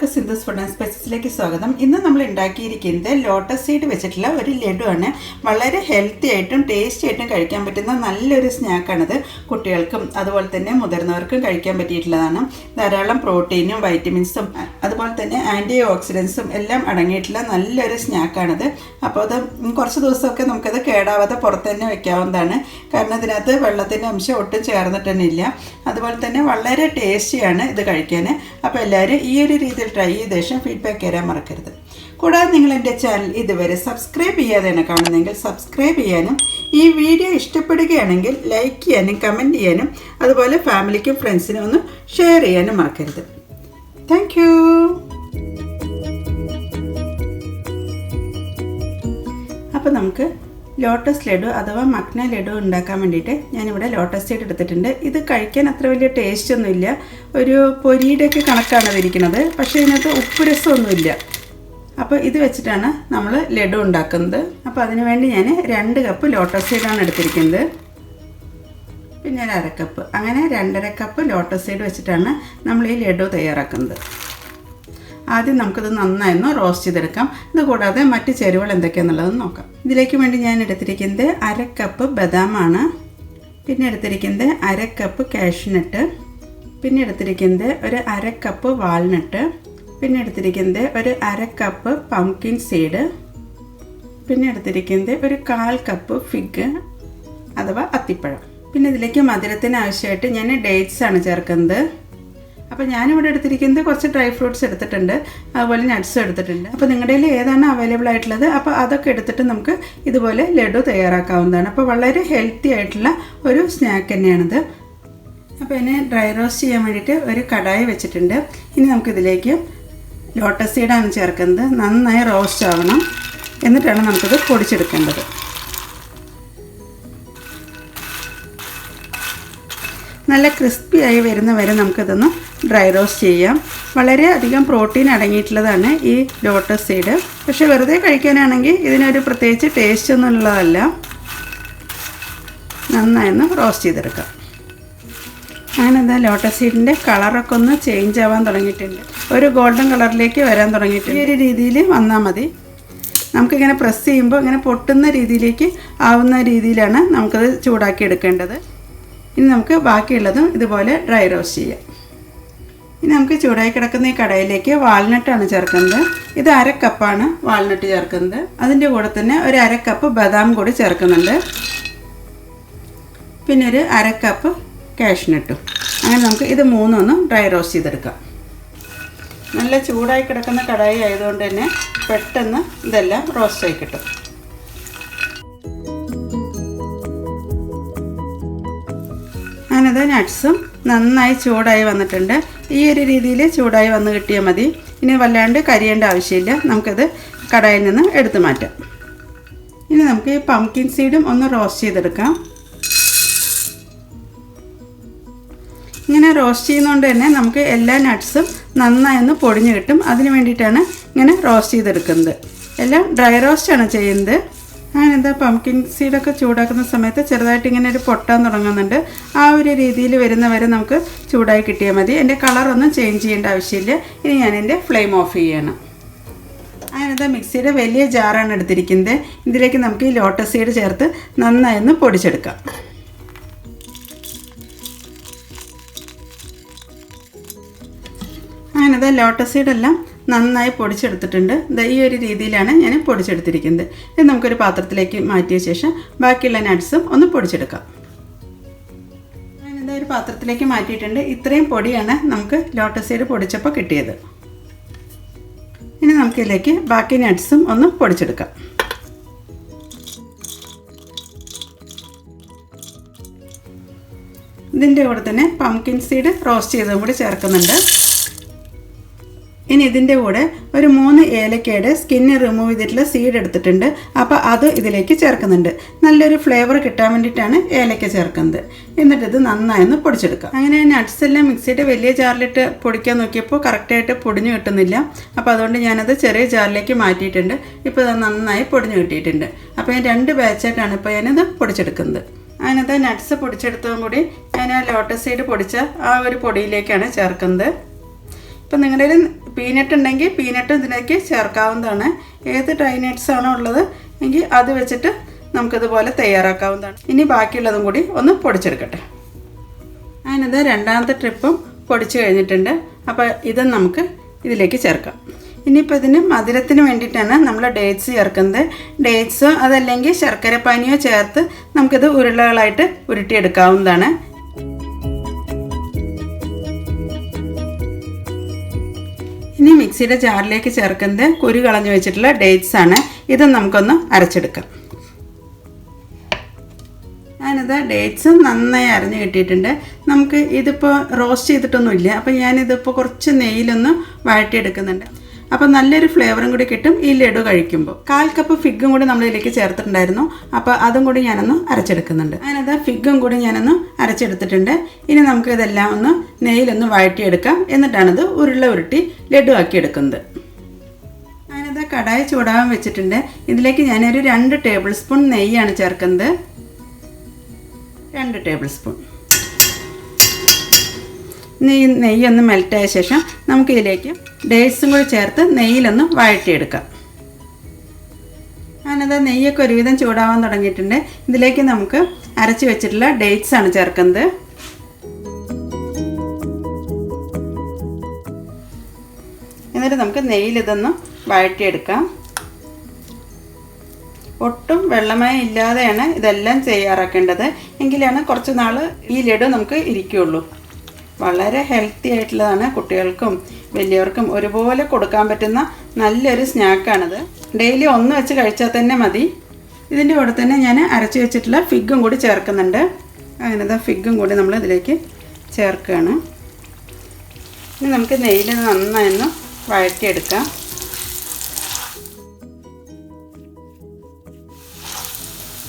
എല്ലാവർക്കും Sindhu's food and സ്പൈസസിലേക്ക് സ്വാഗതം. ഇന്ന് നമ്മൾ ഉണ്ടാക്കിയിരിക്കുന്നത് ലോട്ടസ് സീഡ് വെച്ചിട്ടുള്ള ഒരു ലഡുവാണ്. വളരെ ഹെൽത്തി ആയിട്ടും ടേസ്റ്റി ആയിട്ടും കഴിക്കാൻ പറ്റുന്ന നല്ലൊരു സ്നാക്കാണിത്. കുട്ടികൾക്കും അതുപോലെ തന്നെ മുതിർന്നവർക്കും കഴിക്കാൻ പറ്റിയിട്ടുള്ളതാണ്. ധാരാളം പ്രോട്ടീനും വൈറ്റമിൻസും അതുപോലെ തന്നെ ആൻറ്റി ഓക്സിഡൻസും എല്ലാം അടങ്ങിയിട്ടുള്ള നല്ലൊരു സ്നാക്കാണിത്. അപ്പോൾ അത് കുറച്ച് ദിവസമൊക്കെ നമുക്കത് കേടാവാതെ പുറത്ത് തന്നെ വെക്കാവുന്നതാണ്. കാരണം ഇതിനകത്ത് വെള്ളത്തിൻ്റെ അംശം ഒട്ടും ചേർന്നിട്ട് തന്നെ ഇല്ല. അതുപോലെ തന്നെ വളരെ ടേസ്റ്റിയാണ് ഇത് കഴിക്കാൻ. അപ്പോൾ എല്ലാവരും ഈ ഒരു രീതിയിൽ ട്രൈ ചെയ്ത ശേഷം ഫീഡ്ബാക്ക് തരാൻ മറക്കരുത്. കൂടാതെ നിങ്ങൾ എൻ്റെ ചാനൽ ഇതുവരെ സബ്സ്ക്രൈബ് ചെയ്യാതെയാണ് കാണുന്നതെങ്കിൽ സബ്സ്ക്രൈബ് ചെയ്യാനും ഈ വീഡിയോ ഇഷ്ടപ്പെടുകയാണെങ്കിൽ ലൈക്ക് ചെയ്യാനും കമൻറ്റ് ചെയ്യാനും അതുപോലെ ഫാമിലിക്കും ഫ്രണ്ട്സിനും ഒന്ന് ഷെയർ ചെയ്യാനും മറക്കരുത്. Thank you. അപ്പോൾ നമുക്ക് ലോട്ടസ് ലഡു അഥവാ മക്ന ലഡു ഉണ്ടാക്കാൻ വേണ്ടിയിട്ട് ഞാനിവിടെ ലോട്ടസ് സീഡ് എടുത്തിട്ടുണ്ട്. ഇത് കഴിക്കാൻ അത്ര വലിയ ടേസ്റ്റ് ഒന്നുമില്ല, ഒരു പൊരിയുടെയൊക്കെ കണക്കാണ് ഇതിരിക്കുന്നത്. പക്ഷേ ഇതിനകത്ത് ഉപ്പ് രസമൊന്നുമില്ല. അപ്പോൾ ഇത് വെച്ചിട്ടാണ് നമ്മൾ ലഡു ഉണ്ടാക്കുന്നത്. അപ്പോൾ അതിനുവേണ്ടി ഞാൻ 2 കപ്പ് ലോട്ടസ് സീഡാണ് എടുത്തിരിക്കുന്നത്, പിന്നെ ഒരു 1/2 കപ്പ്, അങ്ങനെ 2.5 കപ്പ് ലോട്ടസ് സീഡ് വെച്ചിട്ടാണ് നമ്മൾ ഈ ലഡു തയ്യാറാക്കുന്നത്. ആദ്യം നമുക്കിത് നന്നായൊന്ന് റോസ്റ്റ് ചെയ്തെടുക്കാം. ഇത് കൂടാതെ മറ്റ് ചേരുവകൾ എന്തൊക്കെയാണെന്നുള്ളത് നോക്കാം. ഇതിലേക്ക് വേണ്ടി ഞാൻ എടുത്തിരിക്കുന്നത് 1/2 കപ്പ് ബദാമാണ്, പിന്നെ എടുത്തിരിക്കുന്നത് 1/2 കപ്പ് കാഷ്യൂനട്ട്, പിന്നെ എടുത്തിരിക്കുന്നത് ഒരു 1/2 കപ്പ് വാൾനട്ട്, പിന്നെ എടുത്തിരിക്കുന്നത് ഒരു 1/2 കപ്പ് പംകിൻ സീഡ്, പിന്നെ എടുത്തിരിക്കുന്നത് ഒരു 1/4 കപ്പ് ഫിഗ് അഥവാ അത്തിപ്പഴം. പിന്നെ ഇതിലേക്ക് മധുരത്തിന് ആവശ്യമായിട്ട് ഞാൻ ഡേറ്റ്സ് ആണ് ചേർക്കുന്നത്. അപ്പോൾ ഞാനിവിടെ എടുത്തിരിക്കുന്നത് കുറച്ച് ഡ്രൈ ഫ്രൂട്ട്സ് എടുത്തിട്ടുണ്ട്, അതുപോലെ നട്ട്സും എടുത്തിട്ടുണ്ട്. അപ്പോൾ നിങ്ങളുടെ കയ്യിൽ ഏതാണ് അവൈലബിൾ ആയിട്ടുള്ളത് അപ്പോൾ അതൊക്കെ എടുത്തിട്ട് നമുക്ക് ഇതുപോലെ ലഡു തയ്യാറാക്കാവുന്നതാണ്. അപ്പോൾ വളരെ ഹെൽത്തി ആയിട്ടുള്ള ഒരു സ്നാക്ക് തന്നെയാണിത്. അപ്പോൾ എന്നെ ഡ്രൈ റോസ്റ്റ് ചെയ്യാൻ വേണ്ടിയിട്ട് ഒരു കടായി വെച്ചിട്ടുണ്ട്. ഇനി നമുക്കിതിലേക്ക് ലോട്ടസ് സീഡാണ് ചേർക്കുന്നത്. നന്നായി റോസ്റ്റ് ആവണം, എന്നിട്ടാണ് നമുക്കിത് പൊടിച്ചെടുക്കേണ്ടത്. നല്ല ക്രിസ്പി ആയി വരുന്ന വരെ നമുക്കിതൊന്ന് ഡ്രൈ റോസ്റ്റ് ചെയ്യാം. വളരെ അധികം പ്രോട്ടീൻ അടങ്ങിയിട്ടുള്ളതാണ് ഈ ലോട്ടസ് സീഡ്. പക്ഷേ വെറുതെ കഴിക്കാനാണെങ്കിൽ ഇതിനൊരു പ്രത്യേകിച്ച് ടേസ്റ്റ് ഒന്നും ഉള്ളതല്ല. നന്നായൊന്ന് റോസ്റ്റ് ചെയ്തെടുക്കാം. അങ്ങനെ എന്താ ലോട്ടസ് സീഡിൻ്റെ കളറൊക്കെ ഒന്ന് ചേഞ്ച് ആവാൻ തുടങ്ങിയിട്ടുണ്ട്, ഒരു ഗോൾഡൻ കളറിലേക്ക് വരാൻ തുടങ്ങിയിട്ടുണ്ട്. ഈ ഒരു രീതിയിൽ വന്നാൽ മതി. നമുക്കിങ്ങനെ പ്രസ് ചെയ്യുമ്പോൾ ഇങ്ങനെ പൊട്ടുന്ന രീതിയിലേക്ക് ആവുന്ന രീതിയിലാണ് നമുക്കത് ചൂടാക്കി എടുക്കേണ്ടത്. ഇനി നമുക്ക് ബാക്കിയുള്ളതും ഇതുപോലെ ഡ്രൈ റോസ്റ്റ് ചെയ്യാം. ഇനി നമുക്ക് ചൂടായി കിടക്കുന്ന ഈ കടയിലേക്ക് വാൾനട്ടാണ് ചേർക്കുന്നത്. ഇത് 1/2 കപ്പാണ് വാൾനട്ട് ചേർക്കുന്നത്. അതിൻ്റെ കൂടെ തന്നെ ഒരു 1/2 കപ്പ് ബദാം കൂടി ചേർക്കുന്നുണ്ട്, പിന്നെ ഒരു 1/2 കപ്പ് കാഷ്യൂനട്ടും. അങ്ങനെ നമുക്ക് ഇത് 3 ഡ്രൈ റോസ്റ്റ് ചെയ്തെടുക്കാം. നല്ല ചൂടായി കിടക്കുന്ന കടായി ആയതുകൊണ്ട് തന്നെ പെട്ടെന്ന് ഇതെല്ലാം റോസ്റ്റായി കിട്ടും. അങ്ങനത് നട്ട്സും നന്നായി ചൂടായി വന്നിട്ടുണ്ട്. ഈ ഒരു രീതിയിൽ ചൂടായി വന്ന് കിട്ടിയാൽ മതി. ഇനി വല്ലാണ്ട് കരിയേണ്ട ആവശ്യമില്ല. നമുക്കത് കടായിൽ നിന്ന് എടുത്തു മാറ്റാം. ഇനി നമുക്ക് ഈ പംകിൻ സീഡും ഒന്ന് റോസ്റ്റ് ചെയ്തെടുക്കാം. ഇങ്ങനെ റോസ്റ്റ് ചെയ്യുന്നതുകൊണ്ട് തന്നെ നമുക്ക് എല്ലാ നട്ട്സും നന്നായി ഒന്ന് പൊടിഞ്ഞ് കിട്ടും. അതിന് വേണ്ടിയിട്ടാണ് ഇങ്ങനെ റോസ്റ്റ് ചെയ്തെടുക്കുന്നത്. എല്ലാം ഡ്രൈ റോസ്റ്റാണ് ചെയ്യുന്നത്. അങ്ങനെ എന്താ പംകിൻ സീഡൊക്കെ ചൂടാക്കുന്ന സമയത്ത് ചെറുതായിട്ട് ഇങ്ങനെ ഒരു പൊട്ടാൻ തുടങ്ങുന്നുണ്ട്. ആ ഒരു രീതിയിൽ വരുന്നവരെ നമുക്ക് ചൂടായി കിട്ടിയാൽ മതി. എൻ്റെ കളറൊന്നും ചേഞ്ച് ചെയ്യേണ്ട ആവശ്യമില്ല. ഇനി ഞാൻ എൻ്റെ ഫ്ലെയിം ഓഫ് ചെയ്യണം. അങ്ങനത്തെ മിക്സിയുടെ വലിയ ജാറാണ് എടുത്തിരിക്കുന്നത്. ഇതിലേക്ക് നമുക്ക് ഈ ലോട്ടസ് സീഡ് ചേർത്ത് നന്നായി ഒന്ന് പൊടിച്ചെടുക്കാം. അങ്ങനത്തെ ലോട്ടസ് സീഡെല്ലാം നന്നായി പൊടിച്ചെടുത്തിട്ടുണ്ട്. ഈ ഒരു രീതിയിലാണ് ഞാൻ പൊടിച്ചെടുത്തിരിക്കുന്നത്. ഇത് നമുക്കൊരു പാത്രത്തിലേക്ക് മാറ്റിയ ശേഷം ബാക്കിയുള്ള നട്ട്സും ഒന്ന് പൊടിച്ചെടുക്കാം. ഞാനിത് ഒരു പാത്രത്തിലേക്ക് മാറ്റിയിട്ടുണ്ട്. ഇത്രയും പൊടിയാണ് നമുക്ക് ലോട്ടസ് സീഡ് പൊടിച്ചപ്പോൾ കിട്ടിയത്. ഇനി നമുക്കിതിലേക്ക് ബാക്കി നട്ട്സും ഒന്ന് പൊടിച്ചെടുക്കാം. ഇതിൻ്റെ കൂടെ തന്നെ പംകിൻ സീഡ് റോസ്റ്റ് ചെയ്തതും കൂടി ചേർക്കുന്നുണ്ട്. ഇനി ഇതിൻ്റെ കൂടെ ഒരു 3 ഏലക്കയുടെ സ്കിന്ന് റിമൂവ് ചെയ്തിട്ടുള്ള സീഡ് എടുത്തിട്ടുണ്ട്. അപ്പോൾ അത് ഇതിലേക്ക് ചേർക്കുന്നുണ്ട്. നല്ലൊരു ഫ്ലേവർ കിട്ടാൻ വേണ്ടിയിട്ടാണ് ഏലക്ക ചേർക്കുന്നത്. എന്നിട്ടിത് നന്നായി ഒന്ന് പൊടിച്ചെടുക്കാം. അങ്ങനെ നട്ട്സ് എല്ലാം മിക്സിയുടെ വലിയ ജാറിലിട്ട് പൊടിക്കാൻ നോക്കിയപ്പോൾ കറക്റ്റായിട്ട് പൊടിഞ്ഞു കിട്ടുന്നില്ല. അപ്പോൾ അതുകൊണ്ട് ഞാനത് ചെറിയ ജാറിലേക്ക് മാറ്റിയിട്ടുണ്ട്. ഇപ്പോൾ അത് നന്നായി പൊടിഞ്ഞു കിട്ടിയിട്ടുണ്ട്. അപ്പോൾ ഞാൻ 2 ബാച്ചായിട്ടാണ് ഇപ്പോൾ ഞാനിത് പൊടിച്ചെടുക്കുന്നത്. അങ്ങനത്തെ നട്ട്സ് പൊടിച്ചെടുത്തതും കൂടി ഞാൻ ആ ലോട്ടസ് സീഡ് പൊടിച്ച ആ ഒരു പൊടിയിലേക്കാണ് ചേർക്കുന്നത്. ഇപ്പം നിങ്ങളുടെ പീനട്ട് ഉണ്ടെങ്കിൽ പീനട്ട് ഇതിലേക്ക് ചേർക്കാവുന്നതാണ്. ഏത് ഡ്രൈ നട്ട്സ് ആണോ ഉള്ളത് എങ്കിൽ അത് വെച്ചിട്ട് നമുക്കിതുപോലെ തയ്യാറാക്കാവുന്നതാണ്. ഇനി ബാക്കിയുള്ളതും കൂടി ഒന്ന് പൊടിച്ചെടുക്കട്ടെ. ഞാനിത് രണ്ടാമത്തെ ട്രിപ്പും പൊടിച്ച് കഴിഞ്ഞിട്ടുണ്ട്. അപ്പോൾ ഇത് നമുക്ക് ഇതിലേക്ക് ചേർക്കാം. ഇനിയിപ്പോൾ ഇതിന് മധുരത്തിന് വേണ്ടിയിട്ടാണ് നമ്മൾ ഡേറ്റ്സ് ചേർക്കുന്നത്. ഡേറ്റ്സോ അതല്ലെങ്കിൽ ശർക്കരപ്പാനിയോ ചേർത്ത് നമുക്കിത് ഉരുളകളായിട്ട് ഉരുട്ടിയെടുക്കാവുന്നതാണ്. ഇനി മിക്സിയുടെ ജാറിലേക്ക് ചേർക്കുന്നത് കുരു കളഞ്ഞു വെച്ചിട്ടുള്ള ഡേറ്റ്സ് ആണ്. ഇത് നമുക്കൊന്ന് അരച്ചെടുക്കാം. ഞാനിത് ഡേറ്റ്സ് നന്നായി അരഞ്ഞ് കിട്ടിയിട്ടുണ്ട്. നമുക്ക് ഇതിപ്പോൾ റോസ്റ്റ് ചെയ്തിട്ടൊന്നുമില്ല. അപ്പോൾ ഞാനിതിപ്പോൾ കുറച്ച് നെയ്യിലൊന്ന് വഴറ്റിയെടുക്കുന്നുണ്ട്. അപ്പോൾ നല്ലൊരു ഫ്ലേവറും കൂടി കിട്ടും ഈ ലഡു കഴിക്കുമ്പോൾ. 1/4 കപ്പ് ഫിഗും കൂടി നമ്മളിതിലേക്ക് ചേർത്തിട്ടുണ്ടായിരുന്നു. അപ്പോൾ അതും കൂടി ഞാനൊന്ന് അരച്ചെടുക്കുന്നുണ്ട്. ഞാനത് ഫിഗും കൂടി ഞാനൊന്ന് അരച്ചെടുത്തിട്ടുണ്ട്. ഇനി നമുക്ക് ഇതെല്ലാം ഒന്ന് നെയ്യിലൊന്ന് വഴറ്റിയെടുക്കാം. എന്നിട്ടാണിത് ഉരുട്ടി ലഡു ആക്കി എടുക്കുന്നത്. ഞാനിത് കടായി ചൂടാവാൻ വെച്ചിട്ടുണ്ട്. ഇതിലേക്ക് ഞാനൊരു 2 ടേബിൾ സ്പൂൺ നെയ്യാണ് ചേർക്കുന്നത്. 2 ടേബിൾ സ്പൂൺ. നെയ്യൊന്ന് മെൽറ്റായ ശേഷം നമുക്കിതിലേക്ക് ഡേറ്റ്സും കൂടി ചേർത്ത് നെയ്യിലൊന്ന് വഴറ്റിയെടുക്കാം. ഞാനത് നെയ്യൊക്കെ ഒരുവിധം ചൂടാവാൻ തുടങ്ങിയിട്ടുണ്ട്. ഇതിലേക്ക് നമുക്ക് അരച്ച് വെച്ചിട്ടുള്ള ഡേറ്റ്സ് ആണ് ചേർക്കുന്നത്. എന്നിട്ട് നമുക്ക് നെയ്യിലിതൊന്ന് വഴറ്റിയെടുക്കാം. ഒട്ടും വെള്ളമയം ഇല്ലാതെയാണ് ഇതെല്ലാം തയ്യാറാക്കേണ്ടത്. എങ്കിലാണ് കുറച്ച് നാൾ ഈ ലഡു നമുക്ക് ഇരിക്കുകയുള്ളൂ. വളരെ ഹെൽത്തി ആയിട്ടുള്ളതാണ്. കുട്ടികൾക്കും വലിയവർക്കും ഒരുപോലെ കൊടുക്കാൻ പറ്റുന്ന നല്ലൊരു സ്നാക്കാണിത്. ഡെയിലി ഒന്ന് വെച്ച് കഴിച്ചാൽ തന്നെ മതി. ഇതിൻ്റെ കൂടെ തന്നെ ഞാൻ അരച്ച് വെച്ചിട്ടുള്ള ഫിഗും കൂടി ചേർക്കുന്നുണ്ട്. അങ്ങനത്തെ ഫിഗും കൂടി നമ്മൾ ഇതിലേക്ക് ചേർക്കുകയാണ്. ഇനി നമുക്ക് നെയ്യിൽ നന്നായൊന്ന് വഴറ്റിയെടുക്കാം.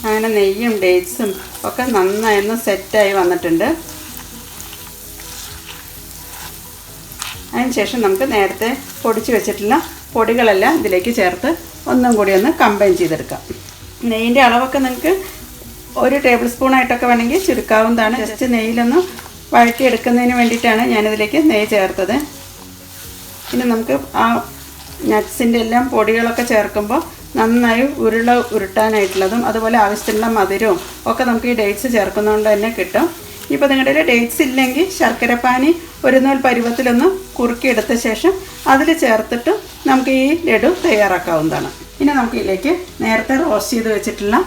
അങ്ങനെ നെയ്യും ഡേറ്റ്സും ഒക്കെ നന്നായൊന്ന് സെറ്റായി വന്നിട്ടുണ്ട്. അതിനുശേഷം നമുക്ക് നേരത്തെ പൊടിച്ച് വെച്ചിട്ടുള്ള പൊടികളെല്ലാം ഇതിലേക്ക് ചേർത്ത് ഒന്നും കൂടി ഒന്ന് കമ്പൈൻ ചെയ്തെടുക്കാം. നെയ്യിൻ്റെ അളവൊക്കെ നിങ്ങൾക്ക് 1 ടേബിൾ സ്പൂണായിട്ടൊക്കെ വേണമെങ്കിൽ ചുരുക്കാവുന്നതാണ്. ജസ്റ്റ് നെയ്യിലൊന്ന് വഴറ്റിയെടുക്കുന്നതിന് വേണ്ടിയിട്ടാണ് ഞാനിതിലേക്ക് നെയ്യ് ചേർത്തത്. ഇനി നമുക്ക് ആ നട്ട്സിൻ്റെ എല്ലാം പൊടികളൊക്കെ ചേർക്കുമ്പോൾ നന്നായി ഉരുട്ടാനായിട്ടുള്ളതും അതുപോലെ ആവശ്യത്തിനുള്ള മധുരവും ഒക്കെ നമുക്ക് ഈ ഡേറ്റ്സ് ചേർക്കുന്നതുകൊണ്ട് തന്നെ കിട്ടും. ഇപ്പോൾ നിങ്ങളുടെ ഡേറ്റ്സ് ഇല്ലെങ്കിൽ ശർക്കരപ്പാനി 1 നൂൽ പരുവത്തിലൊന്ന് കുറുക്കിയെടുത്ത ശേഷം അതിൽ ചേർത്തിട്ട് നമുക്ക് ഈ ലഡു തയ്യാറാക്കാവുന്നതാണ്. ഇനി നമുക്ക് ഇതിലേക്ക് നേരത്തെ റോസ്റ്റ് ചെയ്ത് വെച്ചിട്ടുള്ള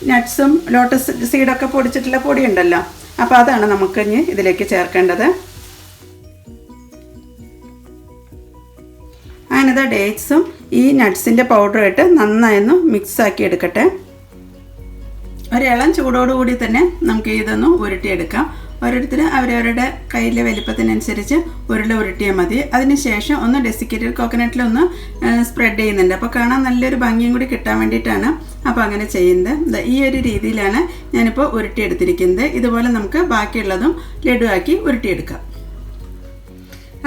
നട്ട്സും ലോട്ടസ് സീഡൊക്കെ പൊടിച്ചിട്ടുള്ള പൊടിയുണ്ടല്ലോ, അപ്പോൾ അതാണ് നമുക്ക് ഇനി ഇതിലേക്ക് ചേർക്കേണ്ടത്. അങ്ങനത്തെ ഡേറ്റ്സും ഈ നട്ട്സിൻ്റെ പൗഡറുമായിട്ട് നന്നായൊന്ന് മിക്സാക്കി എടുക്കട്ടെ. ഒരിളം ചൂടോടുകൂടി തന്നെ നമുക്ക് ഇതൊന്ന് ഉരുട്ടിയെടുക്കാം. ഓരോരുത്തർ അവരവരുടെ കയ്യിലെ വലിപ്പത്തിനനുസരിച്ച് ഉരുട്ടിയാൽ മതി. അതിനുശേഷം ഒന്ന് ഡെസിക്കേറ്റഡ് കോക്കനട്ടിലൊന്ന് സ്പ്രെഡ് ചെയ്യുന്നുണ്ട്. അപ്പോൾ കാണാൻ നല്ലൊരു ഭംഗിയും കൂടി കിട്ടാൻ വേണ്ടിയിട്ടാണ് അപ്പോൾ അങ്ങനെ ചെയ്യുന്നത്. ഈ ഒരു രീതിയിലാണ് ഞാനിപ്പോൾ ഉരുട്ടിയെടുത്തിരിക്കുന്നത്. ഇതുപോലെ നമുക്ക് ബാക്കിയുള്ളതും ലഡു ആക്കി ഉരുട്ടിയെടുക്കാം.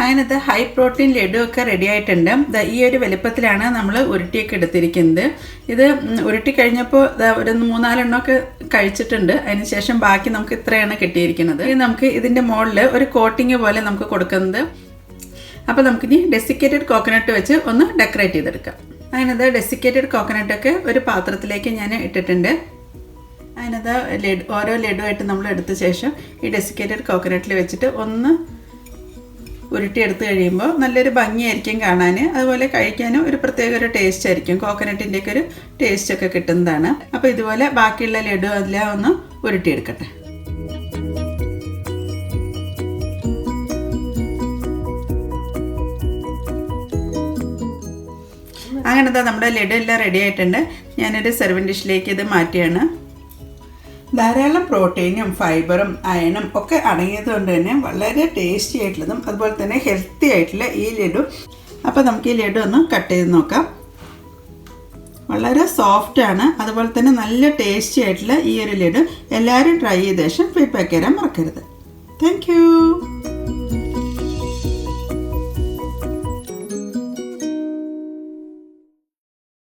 അങ്ങനത്തെ ഹൈ പ്രോട്ടീൻ ലഡു ഒക്കെ റെഡി ആയിട്ടുണ്ട്. ഈ ഒരു വലുപ്പത്തിലാണ് നമ്മൾ ഉരുട്ടിയൊക്കെ എടുത്തിരിക്കുന്നത്. ഇത് ഉരുട്ടി കഴിഞ്ഞപ്പോൾ ഒരു 3-4 എണ്ണമൊക്കെ കഴിച്ചിട്ടുണ്ട്. അതിനുശേഷം ബാക്കി നമുക്ക് ഇത്രയാണ് കിട്ടിയിരിക്കുന്നത്. ഇനി നമുക്ക് ഇതിൻ്റെ മുകളിൽ ഒരു കോട്ടിങ് പോലെ നമുക്ക് കൊടുക്കുന്നത്. അപ്പോൾ നമുക്കിനി ഡെസിക്കേറ്റഡ് കോക്കനട്ട് വെച്ച് ഒന്ന് ഡെക്കറേറ്റ് ചെയ്തെടുക്കാം. അതിനത് ഡെസിക്കേറ്റഡ് കോക്കനട്ടൊക്കെ ഒരു പാത്രത്തിലേക്ക് ഞാൻ ഇട്ടിട്ടുണ്ട്. അതിനത് ഓരോ ലഡുവായിട്ട് നമ്മൾ എടുത്ത ശേഷം ഈ ഡെസിക്കേറ്റഡ് കോക്കനട്ടിൽ വെച്ചിട്ട് ഒന്ന് ഉരുട്ടിയെടുത്ത് കഴിയുമ്പോൾ നല്ലൊരു ഭംഗിയായിരിക്കും കാണാൻ. അതുപോലെ കഴിക്കാനും ഒരു പ്രത്യേക ഒരു ടേസ്റ്റ് ആയിരിക്കും. കോക്കനട്ടിൻ്റെയൊക്കെ ഒരു ടേസ്റ്റൊക്കെ കിട്ടുന്നതാണ്. അപ്പോൾ ഇതുപോലെ ബാക്കിയുള്ള ലഡു എല്ലാം ഒന്ന് ഉരുട്ടിയെടുക്കട്ടെ. അങ്ങനത്തെ നമ്മുടെ ലഡു എല്ലാം റെഡി ആയിട്ടുണ്ട്. ഞാനൊരു സെർവിങ് ഡിഷിലേക്ക് ഇത് മാറ്റിയാണ്. ധാരാളം പ്രോട്ടീനും ഫൈബറും അയണും ഒക്കെ അടങ്ങിയതുകൊണ്ട് തന്നെ വളരെ ടേസ്റ്റി ആയിട്ടുള്ളതും അതുപോലെ തന്നെ ഹെൽത്തി ആയിട്ടുള്ള ഈ ലഡു. അപ്പോൾ നമുക്ക് ഈ ലഡു ഒന്ന് കട്ട് ചെയ്ത് നോക്കാം. വളരെ സോഫ്റ്റാണ്, അതുപോലെ തന്നെ നല്ല ടേസ്റ്റി ആയിട്ടുള്ള ഈ ഒരു ലഡു എല്ലാവരും ട്രൈ ചെയ്ത ശേഷം ഫീഡ്ബാക്ക് തരാൻ മറക്കരുത്. Thank you.